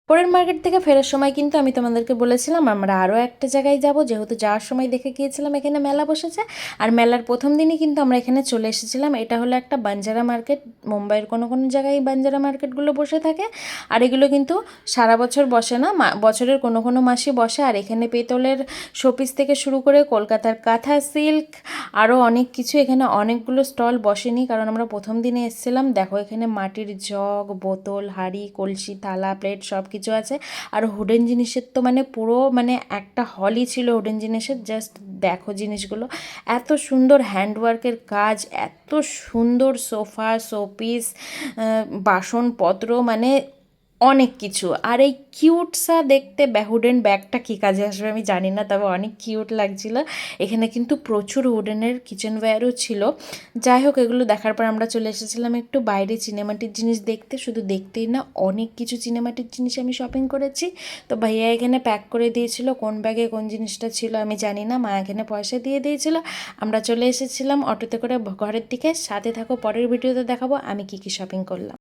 পরের মার্কেট থেকে ফেরার সময় কিন্তু আমি তোমাদেরকে বলেছিলাম আমরা আরও একটা জায়গায় যাব, যেহেতু যাওয়ার সময় দেখে গিয়েছিলাম এখানে মেলা বসেছে। আর মেলার প্রথম দিনই কিন্তু আমরা এখানে চলে এসেছিলাম। এটা হলো একটা বাঞ্জারা মার্কেট। মুম্বাইয়ের কোনো কোনো জায়গায় বাঞ্জারা মার্কেটগুলো বসে থাকে, আর এগুলো কিন্তু সারা বছর বসে না, বছরের কোনো কোনো মাসে বসে। আর এখানে পেতলের শোপিস থেকে শুরু করে কলকাতার কাঁথা সিল্ক আরও অনেক কিছু, এখানে অনেকগুলো স্টল বসেনি, কারণ আমরা প্রথম দিনে এসেছিলাম। দেখো এখানে মাটির জগ, বোতল, হাঁড়ি, কলসি, থালা, প্লেট সব কিছু আছে। আর হুডেন জিনিসের তো মানে পুরো মানে একটা হলই ছিল হুডেন জিনিসের। জাস্ট দেখো জিনিসগুলো এত সুন্দর, হ্যান্ডওয়ার্কের কাজ, এত সুন্দর সোফা, শোপিস, বাসনপত্র, মানে অনেক কিছু। আর এই কিউটসা দেখতে হুডেন ব্যাগটা কী কাজে আসবে আমি জানি না, তবে অনেক কিউট লাগছিল। এখানে কিন্তু প্রচুর হুডেনের কিচেনওয়্যারও ছিল। যাই হোক, এগুলো দেখার পর আমরা চলে এসেছিলাম একটু বাইরে চিনেমাটির জিনিস দেখতে। শুধু দেখতেই না, অনেক কিছু চিনেমাটির জিনিস আমি শপিং করেছি। তো ভাইয়া এখানে প্যাক করে দিয়েছিল, কোন ব্যাগে কোন জিনিসটা ছিল আমি জানি না, মা এখানে পয়সা দিয়ে দিয়েছিল। আমরা চলে এসেছিলাম অটোতে করে ঘরের দিকে। সাথে থাকো, পরের ভিডিওতে দেখাবো আমি কী কী শপিং করলাম।